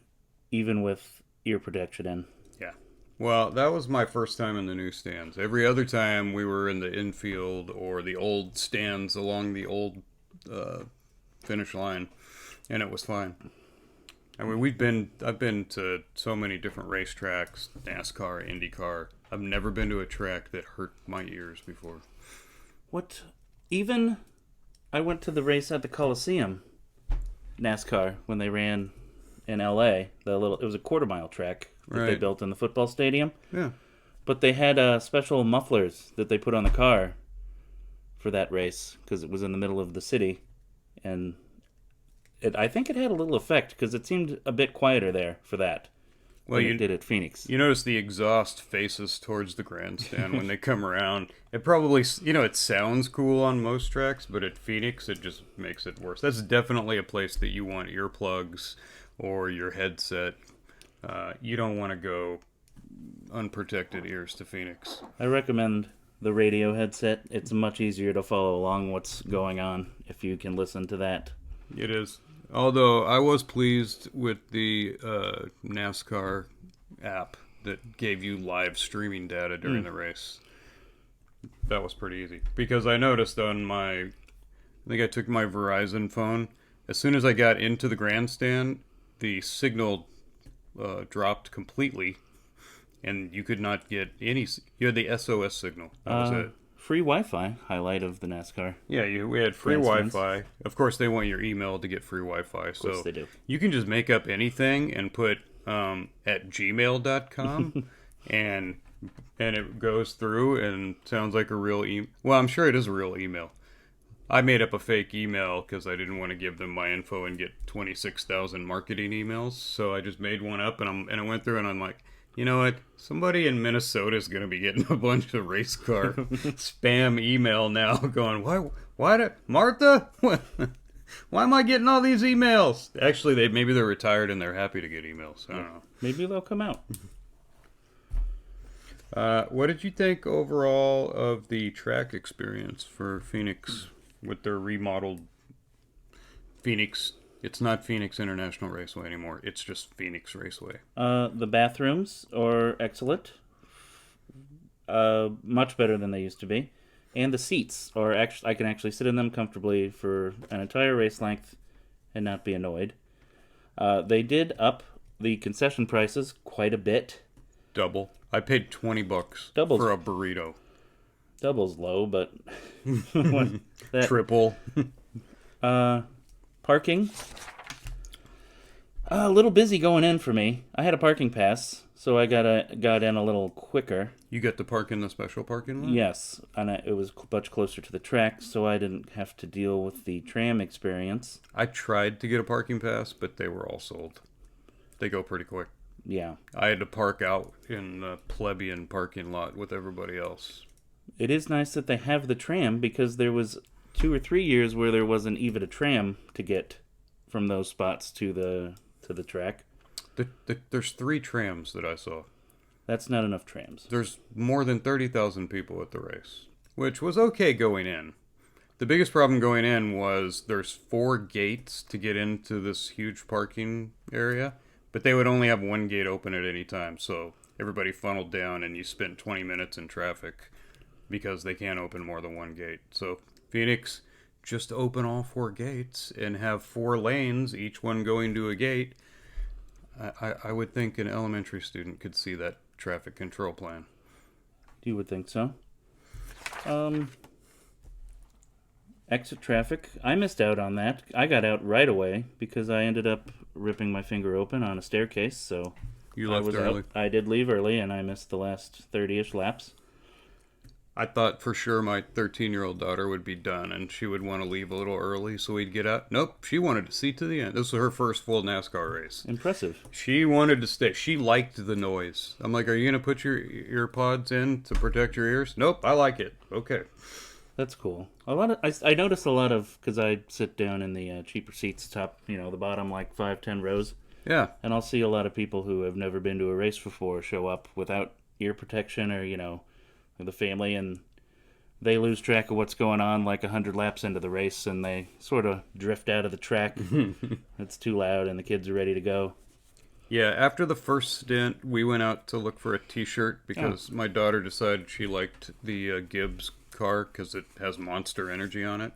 Speaker 2: even with ear protection in.
Speaker 1: Yeah. Well, that was my first time in the new stands. Every other time we were in the infield or the old stands along the old finish line, and it was fine. I mean, I've been to so many different racetracks, NASCAR, IndyCar. I've never been to a track that hurt my ears before.
Speaker 2: I went to the race at the Coliseum, NASCAR, when they ran in LA. It was a quarter-mile track that they built in the football stadium.
Speaker 1: Yeah.
Speaker 2: But they had special mufflers that they put on the car for that race because it was in the middle of the city, and I think it had a little effect because it seemed a bit quieter there for that than it did at Phoenix.
Speaker 1: You notice the exhaust faces towards the grandstand when they come around. It probably, it sounds cool on most tracks, but at Phoenix, it just makes it worse. That's definitely a place that you want earplugs or your headset. You don't want to go unprotected ears to Phoenix.
Speaker 2: I recommend the radio headset. It's much easier to follow along what's going on if you can listen to that.
Speaker 1: It is. Although I was pleased with the NASCAR app that gave you live streaming data during the race. That was pretty easy. Because I noticed on I think I took my Verizon phone. As soon as I got into the grandstand, the signal dropped completely. And you could not get any... You had the SOS signal. That was it.
Speaker 2: Free Wi-Fi, highlight of the NASCAR.
Speaker 1: Yeah, we had free Wi-Fi. Of course, they want your email to get free Wi-Fi. So
Speaker 2: of course they do.
Speaker 1: You can just make up anything and put at gmail.com and it goes through and sounds like a real email. Well, I'm sure it is a real email. I made up a fake email because I didn't want to give them my info and get 26,000 marketing emails. So I just made one up and I went through and I'm like, you know what? Somebody in Minnesota is going to be getting a bunch of race car spam email now going, Martha? Why am I getting all these emails? Actually, maybe they're retired and they're happy to get emails. I don't know.
Speaker 2: Maybe they'll come out.
Speaker 1: What did you think overall of the track experience for Phoenix with their remodeled Phoenix? It's not Phoenix International Raceway anymore. It's just Phoenix Raceway.
Speaker 2: The bathrooms are excellent. Much better than they used to be. And the seats are actually, I can actually sit in them comfortably for an entire race length and not be annoyed. They did up the concession prices quite a bit.
Speaker 1: Double. I paid $20 for a burrito.
Speaker 2: Double's low, but
Speaker 1: Triple.
Speaker 2: Parking. A little busy going in for me. I had a parking pass, so I got in a little quicker.
Speaker 1: You got to park in the special parking lot?
Speaker 2: Yes, and it was much closer to the track, so I didn't have to deal with the tram experience.
Speaker 1: I tried to get a parking pass, but they were all sold. They go pretty quick.
Speaker 2: Yeah.
Speaker 1: I had to park out in the plebeian parking lot with everybody else.
Speaker 2: It is nice that they have the tram because there was 2 or 3 years where there wasn't even a tram to get from those spots to the track.
Speaker 1: There's 3 trams that I saw.
Speaker 2: That's not enough trams.
Speaker 1: There's more than 30,000 people at the race, which was okay going in. The biggest problem going in was there's 4 gates to get into this huge parking area, but they would only have 1 gate open at any time, so everybody funneled down and you spent 20 minutes in traffic because they can't open more than 1 gate. So Phoenix, just open all 4 gates and have 4 lanes, each one going to a gate. I would think an elementary student could see that traffic control plan.
Speaker 2: You would think so. Exit traffic. I missed out on that. I got out right away because I ended up ripping my finger open on a staircase. So
Speaker 1: you left early.
Speaker 2: Out. I did leave early, and I missed the last 30-ish laps.
Speaker 1: I thought for sure my 13-year-old daughter would be done and she would want to leave a little early so we'd get out. Nope, she wanted to see to the end. This was her first full NASCAR race.
Speaker 2: Impressive.
Speaker 1: She wanted to stay. She liked the noise. I'm like, are you going to put your ear pods in to protect your ears? Nope, I like it. Okay.
Speaker 2: That's cool. I noticed a lot of, because I sit down in the cheaper seats, the bottom like 5-10 rows.
Speaker 1: Yeah.
Speaker 2: And I'll see a lot of people who have never been to a race before show up without ear protection or, the family, and they lose track of what's going on like 100 laps into the race, and they sort of drift out of the track. It's too loud, and the kids are ready to go.
Speaker 1: Yeah, after the first stint, we went out to look for a T-shirt because my daughter decided she liked the Gibbs car because it has Monster Energy on it.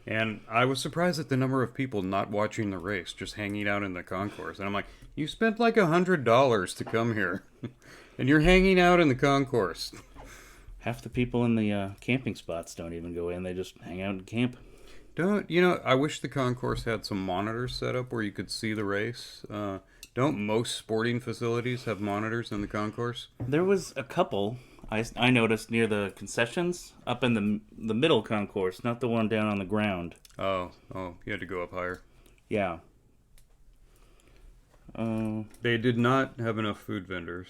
Speaker 1: And I was surprised at the number of people not watching the race, just hanging out in the concourse. And I'm like, you spent like $100 to come here, and you're hanging out in the concourse.
Speaker 2: Half the people in the camping spots don't even go in. They just hang out and camp.
Speaker 1: I wish the concourse had some monitors set up where you could see the race. Don't most sporting facilities have monitors in the concourse?
Speaker 2: There was a couple. I noticed near the concessions up in the middle concourse, not the one down on the ground.
Speaker 1: Oh, you had to go up higher.
Speaker 2: Yeah.
Speaker 1: They did not have enough food vendors.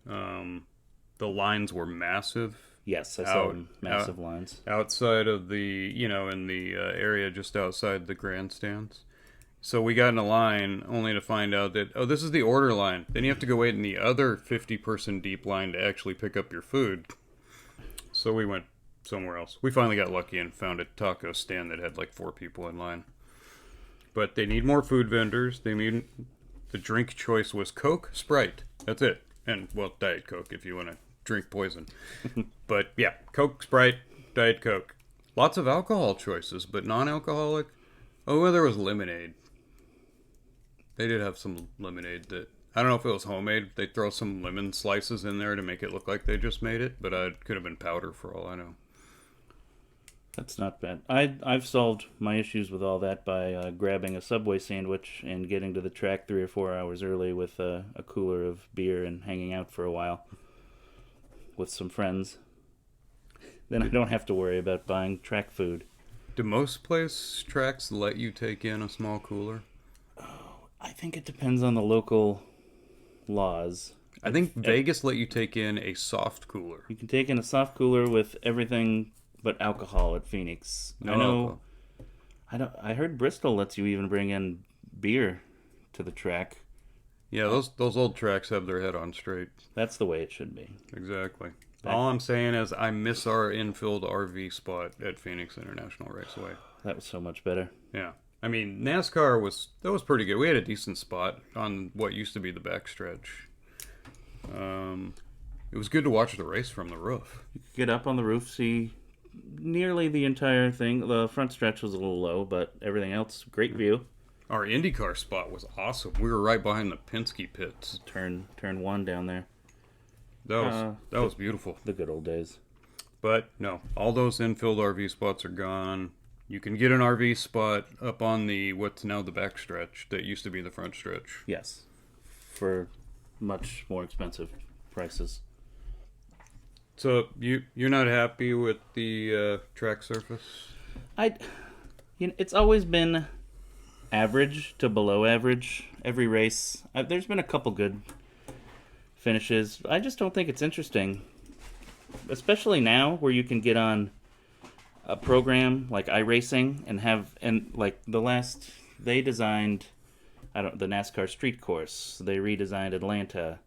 Speaker 1: The lines were massive.
Speaker 2: Yes, I saw massive lines.
Speaker 1: Outside of in the area just outside the grandstands. So we got in a line only to find out that, this is the order line. Then you have to go wait in the other 50-person deep line to actually pick up your food. So we went somewhere else. We finally got lucky and found a taco stand that had like 4 people in line. But they need more food vendors. The drink choice was Coke, Sprite. That's it. And, well, Diet Coke if you want to drink poison. But, yeah, Coke, Sprite, Diet Coke. Lots of alcohol choices, but non-alcoholic. Oh, well, there was lemonade. They did have some lemonade that, I don't know if it was homemade. They'd throw some lemon slices in there to make it look like they just made it, but it could have been powder for all I know.
Speaker 2: That's not bad. I've solved my issues with all that by grabbing a Subway sandwich and getting to the track 3 or 4 hours early with a cooler of beer and hanging out for a while with some friends. Then I don't have to worry about buying track food.
Speaker 1: Do most tracks let you take in a small cooler?
Speaker 2: I think it depends on the local laws.
Speaker 1: I think Vegas let you take in a soft cooler.
Speaker 2: You can take in a soft cooler with everything but alcohol at Phoenix.
Speaker 1: No
Speaker 2: I know.
Speaker 1: alcohol.
Speaker 2: I heard Bristol lets you even bring in beer to the track.
Speaker 1: Yeah, those old tracks have their head on straight.
Speaker 2: That's the way it should be.
Speaker 1: Exactly. All I'm saying is I miss our infilled RV spot at Phoenix International Raceway.
Speaker 2: That was so much better.
Speaker 1: Yeah. I mean, NASCAR was pretty good. We had a decent spot on what used to be the backstretch. It was good to watch the race from the roof.
Speaker 2: You could get up on the roof, see nearly the entire thing. The front stretch was a little low, but everything else, great view.
Speaker 1: Our IndyCar spot was awesome. We were right behind the Penske pits.
Speaker 2: Turn 1 down there.
Speaker 1: That was beautiful.
Speaker 2: The good old days.
Speaker 1: But no, all those infilled RV spots are gone. You can get an RV spot up on what's now the backstretch that used to be the front stretch.
Speaker 2: Yes, for much more expensive prices.
Speaker 1: So you're not happy with the track surface?
Speaker 2: It's always been average to below average every race. There's been a couple good finishes. I just don't think it's interesting, especially now where you can get on a program like iRacing and like they designed the NASCAR street course. They redesigned Atlanta,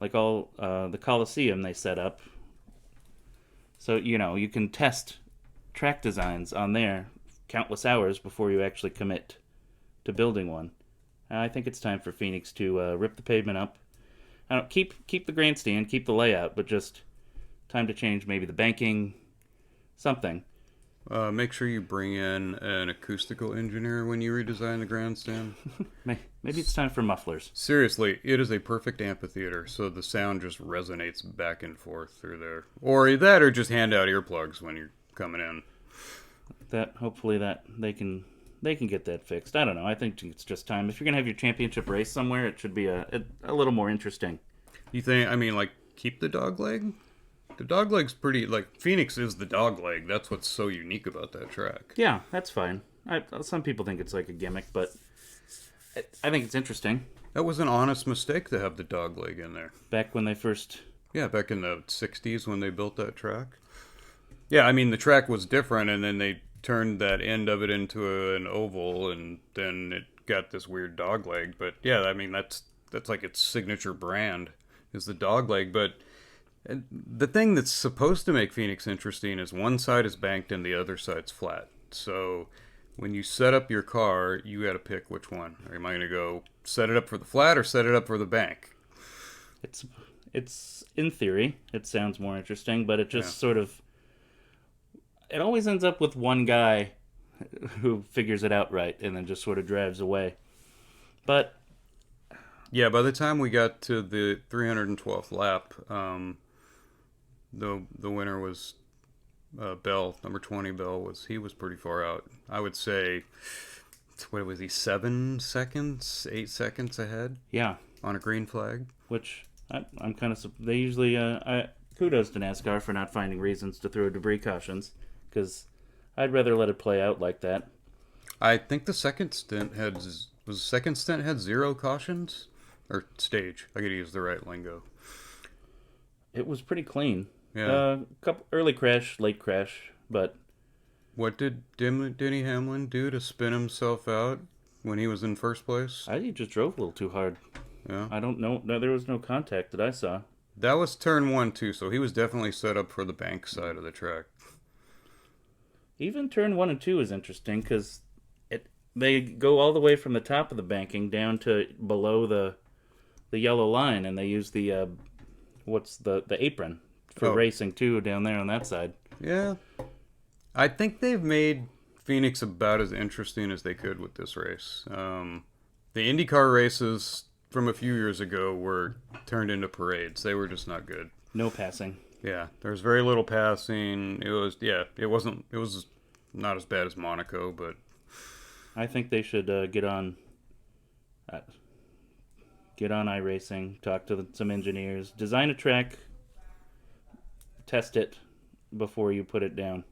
Speaker 2: like all the Coliseum they set up. So you can test track designs on there countless hours before you actually commit to building one. I think it's time for Phoenix to rip the pavement up. I don't keep the grandstand, keep the layout, but just time to change maybe the banking, something.
Speaker 1: Make sure you bring in an acoustical engineer when you redesign the grandstand.
Speaker 2: Maybe it's time for mufflers.
Speaker 1: Seriously, it is a perfect amphitheater, so the sound just resonates back and forth through there. Or just hand out earplugs when you're coming in.
Speaker 2: Hopefully they can get that fixed. I don't know. I think it's just time. If you're gonna have your championship race somewhere, it should be a little more interesting.
Speaker 1: You think? I mean, like, keep the dog leg. The dog leg's pretty. Like, Phoenix is the dog leg. That's what's so unique about that track.
Speaker 2: Yeah, that's fine. Some people think it's like a gimmick, but I think it's interesting.
Speaker 1: That was an honest mistake to have the dog leg in there.
Speaker 2: Back when they first.
Speaker 1: Yeah, back in the 60s when they built that track. Yeah, I mean, the track was different, and then they turned that end of it into an oval, and then it got this weird dog leg. But yeah, I mean, that's like its signature brand is the dog leg. But the thing that's supposed to make Phoenix interesting is one side is banked and the other side's flat. So when you set up your car, you got to pick which one. Am I going to go set it up for the flat or set it up for the bank?
Speaker 2: It's in theory, it sounds more interesting, but it just sort of. It always ends up with one guy who figures it out right and then just sort of drives away. But
Speaker 1: yeah, by the time we got to the 312th lap, the winner was Bell, number 20. Bell was pretty far out. I would say, what was he, 7 seconds, 8 seconds ahead?
Speaker 2: Yeah,
Speaker 1: on a green flag.
Speaker 2: Which I'm kind of. They usually kudos to NASCAR for not finding reasons to throw debris cautions, because I'd rather let it play out like that.
Speaker 1: I think the second stint had 0 cautions or stage. I gotta use the right lingo.
Speaker 2: It was pretty clean.
Speaker 1: Yeah.
Speaker 2: Couple early crash, late crash, but
Speaker 1: What did Denny Hamlin do to spin himself out when he was in first place?
Speaker 2: I think he just drove a little too hard.
Speaker 1: Yeah.
Speaker 2: I don't know. No, there was no contact that I saw.
Speaker 1: That was turn 1 too, so he was definitely set up for the bank side of the track.
Speaker 2: Even turn 1 and 2 is interesting because they go all the way from the top of the banking down to below the yellow line, and they use the what's the apron for racing too down there on that side.
Speaker 1: Yeah. I think they've made Phoenix about as interesting as they could with this race. The IndyCar races from a few years ago were turned into parades. They were just not good.
Speaker 2: No passing.
Speaker 1: Yeah, there was very little passing. It was not as bad as Monaco, but
Speaker 2: I think they should get on iRacing, talk to some engineers, design a track, test it before you put it down.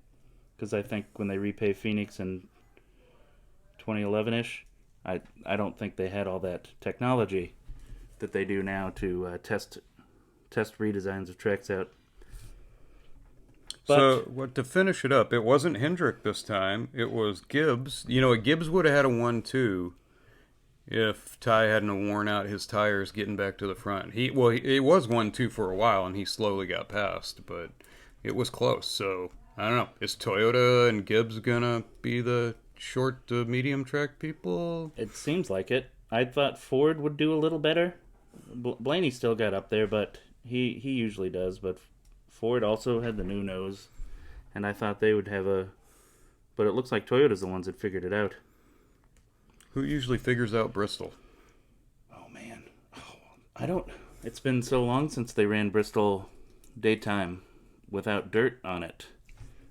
Speaker 2: Because I think when they repay Phoenix in 2011-ish, I don't think they had all that technology that they do now to test redesigns of tracks out. But,
Speaker 1: to finish it up, it wasn't Hendrick this time. It was Gibbs. Gibbs would have had a 1-2 if Ty hadn't worn out his tires getting back to the front. It was 1-2 for a while, and he slowly got past, but it was close. So I don't know. Is Toyota and Gibbs gonna be the short to medium track people?
Speaker 2: It seems like it. I thought Ford would do a little better. Blaney still got up there, but he usually does. But Ford also had the new nose, and I thought they would have a. But it looks like Toyota's the ones that figured it out.
Speaker 1: Who usually figures out Bristol?
Speaker 2: Oh man, I don't. It's been so long since they ran Bristol daytime without dirt on it.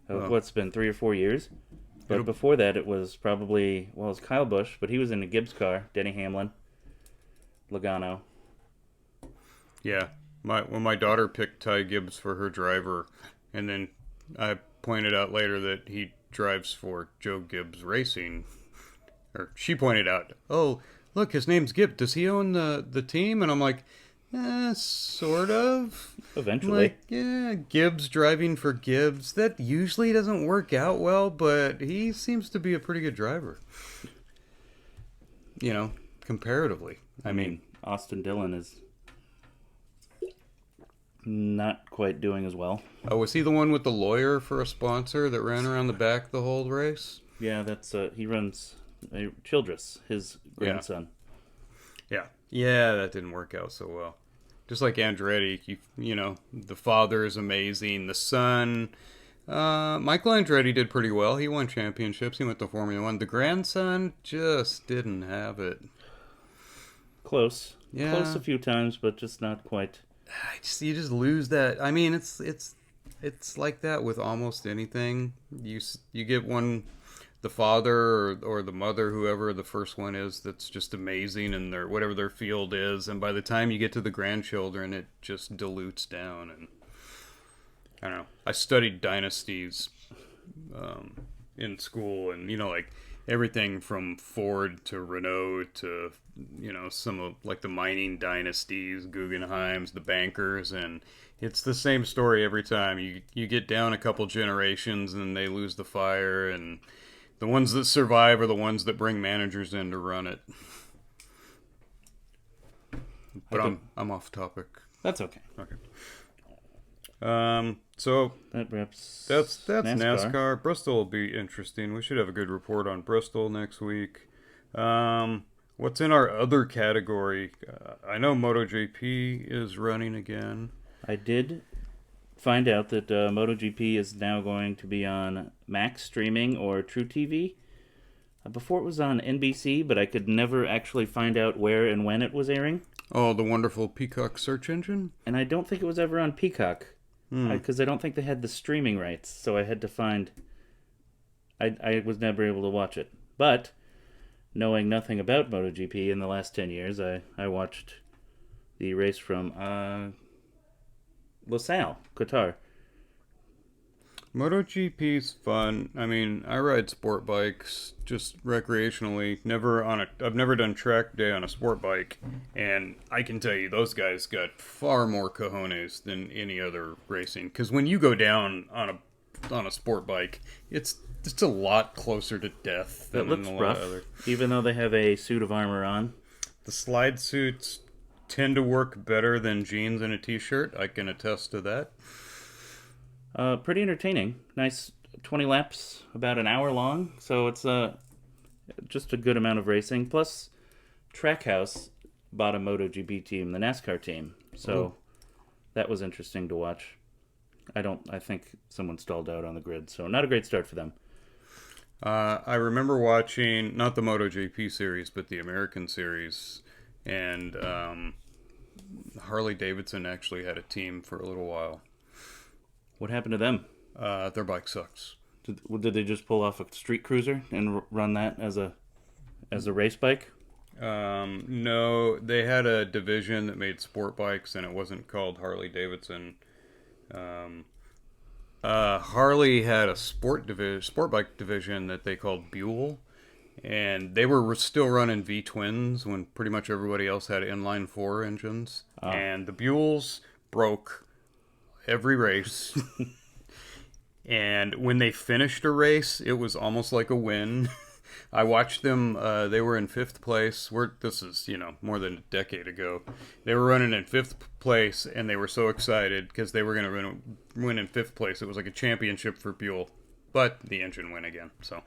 Speaker 2: What's been 3 or 4 years? But before that, it was probably, it was Kyle Busch, but he was in a Gibbs car, Denny Hamlin, Logano.
Speaker 1: Yeah. When my daughter picked Ty Gibbs for her driver, and then I pointed out later that he drives for Joe Gibbs Racing, or she pointed out, oh, look, his name's Gibbs. Does he own the team? And I'm like, sort of.
Speaker 2: Eventually.
Speaker 1: Gibbs driving for Gibbs. That usually doesn't work out well, but he seems to be a pretty good driver. Comparatively.
Speaker 2: I mean, Austin Dillon is not quite doing as well.
Speaker 1: Oh, was he the one with the lawyer for a sponsor that ran around the back the whole race?
Speaker 2: Yeah, that's he runs Childress, his grandson.
Speaker 1: Yeah, that didn't work out so well. Just like Andretti, the father is amazing. The son, Michael Andretti did pretty well. He won championships. He went to Formula One. The grandson just didn't have it.
Speaker 2: Close.
Speaker 1: Yeah.
Speaker 2: Close a few times, but just not quite.
Speaker 1: You just lose that. I mean, it's like that with almost anything. You get one, the father or the mother, whoever the first one is, that's just amazing, and whatever their field is, and by the time you get to the grandchildren, it just dilutes down. And I don't know. I studied dynasties in school, and like everything from Ford to Renault to some of like the mining dynasties, Guggenheims, the bankers, and it's the same story every time. You get down a couple generations and they lose the fire, and the ones that survive are the ones that bring managers in to run it. But I'm off topic.
Speaker 2: That's okay.
Speaker 1: Okay. So
Speaker 2: that wraps.
Speaker 1: That's NASCAR. Bristol will be interesting. We should have a good report on Bristol next week. What's in our other category? I know MotoGP is running again.
Speaker 2: I did find out that MotoGP is now going to be on Max streaming or True TV. Before it was on NBC, but I could never actually find out where and when it was airing.
Speaker 1: Oh, the wonderful Peacock search engine?
Speaker 2: And I don't think it was ever on Peacock. Because I don't think they had the streaming rights, so I had to find... I was never able to watch it. But, knowing nothing about MotoGP in the last 10 years, I watched the race from LaSalle, Qatar.
Speaker 1: MotoGP's fun. I mean, I ride sport bikes just recreationally. I've never done track day on a sport bike, and I can tell you those guys got far more cojones than any other racing. Because when you go down on a sport bike, it's a lot closer to death
Speaker 2: It
Speaker 1: than
Speaker 2: looks
Speaker 1: a lot
Speaker 2: rough,
Speaker 1: of other.
Speaker 2: even though they have a suit of armor on.
Speaker 1: The slide suits tend to work better than jeans and a t-shirt. I can attest to that.
Speaker 2: Pretty entertaining. Nice 20 laps, about an hour long. So it's just a good amount of racing. Plus, Trackhouse bought a MotoGP team, the NASCAR team. So
Speaker 1: Ooh.
Speaker 2: that was interesting to watch. I think someone stalled out on the grid. So not a great start for them.
Speaker 1: I remember watching not the MotoGP series, but the American series, and Harley Davidson actually had a team for a little while.
Speaker 2: What happened to them?
Speaker 1: Their bike sucks.
Speaker 2: Did they just pull off a street cruiser and run that as a race bike?
Speaker 1: No, they had a division that made sport bikes, and it wasn't called Harley Davidson. Harley had a sport bike division that they called Buell, and they were still running V twins when pretty much everybody else had inline four engines. And the Buells broke every race. And when they finished a race, it was almost like a win. I watched them. They were in fifth place. This is more than a decade ago. They were running in fifth place, and they were so excited because they were going to win in fifth place. It was like a championship for Buell, but the engine went again. So,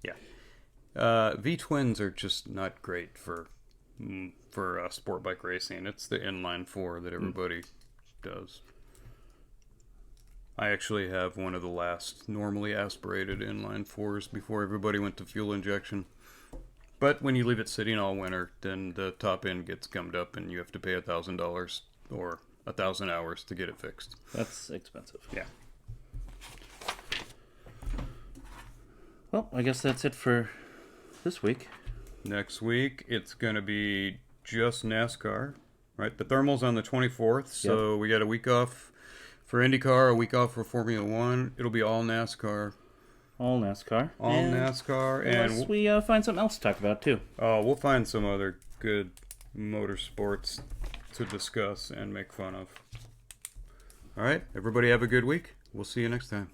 Speaker 1: yeah, V twins are just not great for sport bike racing. It's the inline four that everybody does. I actually have one of the last normally aspirated inline fours before everybody went to fuel injection. But when you leave it sitting all winter, then the top end gets gummed up and you have to pay $1,000 or 1,000 hours to get it fixed.
Speaker 2: That's expensive.
Speaker 1: Yeah.
Speaker 2: Well, I guess that's it for this week.
Speaker 1: Next week, it's going to be just NASCAR, right? The thermal's on the 24th, so we got a week off for IndyCar, a week off for Formula One. It'll be all NASCAR.
Speaker 2: All NASCAR.
Speaker 1: All NASCAR.
Speaker 2: Unless we find something else to talk about, too.
Speaker 1: Oh, we'll find some other good motorsports to discuss and make fun of. All right, everybody have a good week. We'll see you next time.